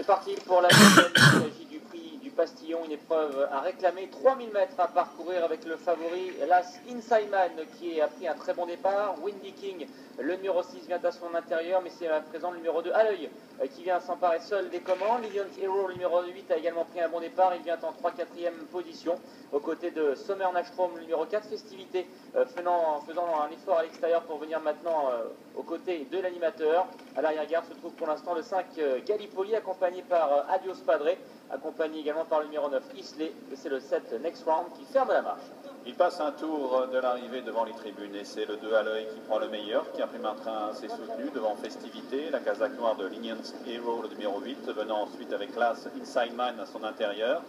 C'est parti pour la deuxième. Il s'agit du prix du Pastillon, une épreuve à réclamer. 3000 mètres à parcourir avec le favori Las Insaiman qui a pris un très bon départ. Windy King, le numéro 6, vient à son intérieur, mais c'est à présent le numéro 2 à l'œil qui vient s'emparer seul des commandes. Lilian Hero, le numéro 8, a également pris un bon départ. Il vient en 3-4e position aux côtés de Sommer Nashstrom, le numéro 4, Festivité, faisant un effort à l'extérieur pour venir maintenant aux côtés de l'animateur. À l'arrière-garde se trouve pour l'instant le 5 Gallipoli, accompagné par Adios Padre, accompagné également par le numéro 9 Isley, et c'est le 7 Next Round qui ferme la marche. Il passe un tour de l'arrivée devant les tribunes et c'est le 2 à l'œil qui prend le meilleur, qui imprime un train assez soutenu devant Festivité, la casaque noire de Lilian Hero, le numéro 8, venant ensuite avec Las Insaiman à son intérieur.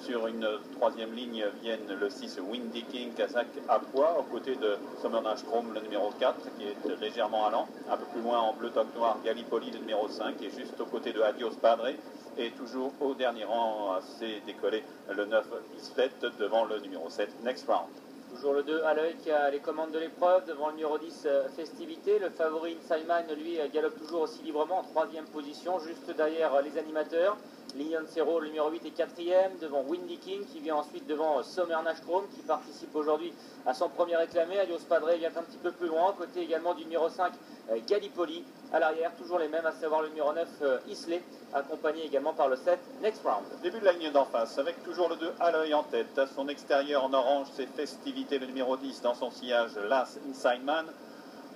Sur une troisième ligne viennent le 6 Windy King, casaque à poids, aux côtés de Sommer Nashstrom, le numéro 4, qui est légèrement allant. Un peu plus loin en bleu toque noir, Gallipoli, le numéro 5, et juste aux côtés de Adios Padre. Et toujours au dernier rang, assez décollé, le 9 Isley devant le numéro 7 Next Round. Toujours le 2 à l'œil qui a les commandes de l'épreuve devant le numéro 10 Festivité. Le favori Insaiman, lui, galope toujours aussi librement en 3e position, juste derrière les animateurs. Lilian Hero, le numéro 8, est 4e, devant Windy King, qui vient ensuite devant Sommer Nashstrom, qui participe aujourd'hui à son premier réclamé. Adios Padre vient un petit peu plus loin, côté également du numéro 5, Gallipoli. À l'arrière, toujours les mêmes, à savoir le numéro 9, Isley, accompagné également par le 7, Next Round. Début de la ligne d'en face, avec toujours le 2 à l'œil en tête. À son extérieur en orange, c'est Festivité, le numéro 10, dans son sillage, Las Insaiman.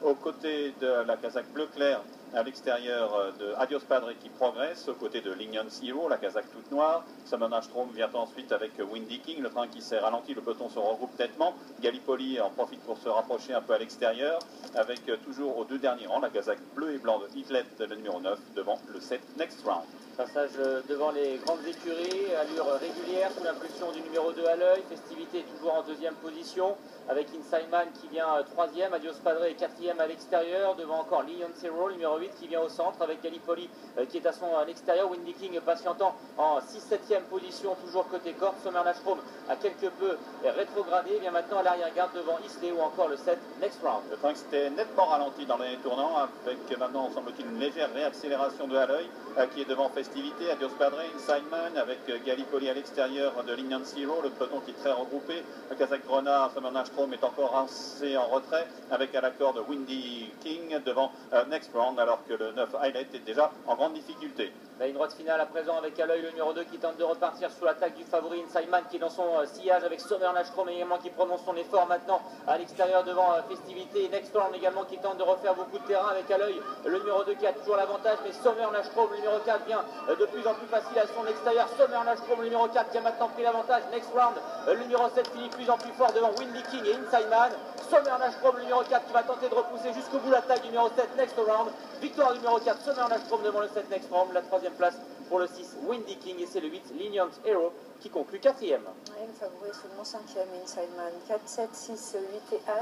Aux côtés de la casaque bleu clair, à l'extérieur de Adios Padre qui progresse, aux côtés de Lilian Hero, la casaque toute noire. Sommer Nashstrom vient ensuite avec Windy King, le train qui s'est ralenti, le peloton se regroupe nettement. Gallipoli en profite pour se rapprocher un peu à l'extérieur, avec toujours aux deux derniers rangs la casaque bleu et blanc de Hitlet, le numéro 9, devant le 7 Next Round. Passage devant les grandes écuries, allure régulière sous l'impulsion du numéro 2 à l'œil. Festivité toujours en 2e position, avec Insaiman qui vient 3e, Adios Padre est 4e à l'extérieur, devant encore Lilian Hero, numéro 8, qui vient au centre, avec Gallipoli qui est à son extérieur. Windy King patientant en 6-7e position, toujours côté corde. Sommer Nashstrom a quelque peu rétrogradé, vient maintenant à l'arrière-garde devant Isley ou encore le 7 Next Round. Le train qui s'était nettement ralenti dans les tournants, avec maintenant, semble-t-il, une légère réaccélération de à l'œil, qui est devant Festivité, Adios Padre, Insaiman, avec Gallipoli à l'extérieur de Lilian Hero, le peloton qui est très regroupé. Le casaque grenat, Sommer Nashstrom est encore assez en retrait, avec à la corde Windy King devant Next Round, alors que le 9 Highlight est déjà en grande difficulté. Une droite finale à présent avec à l'œil le numéro 2 qui tente de repartir sous l'attaque du favori Insaiman qui est dans son sillage avec Sommer Nashstrom également qui prononce son effort maintenant à l'extérieur devant Festivité. Next Round également qui tente de refaire beaucoup de terrain avec à l'œil le numéro 2 qui a toujours l'avantage, mais Sommer Nashstrom, le numéro 4, vient de plus en plus facile à son extérieur. Sommer Nashstrom, le numéro 4, qui a maintenant pris l'avantage. Next Round, le numéro 7 finit plus en plus fort devant Windy King et Insaiman. Sommer Nashstrom, le numéro 4, qui va tenter de repousser jusqu'au bout l'attaque du numéro 7 Next Round. Victoire du numéro 4, Sommer Nashstrom devant le 7 Next Round. La 3e place pour le 6 Windy King et c'est le 8 Lilian Hero qui conclut 4e. Le favori seulement 5e, Insaiman. 4, 7, 6, 8 et 1.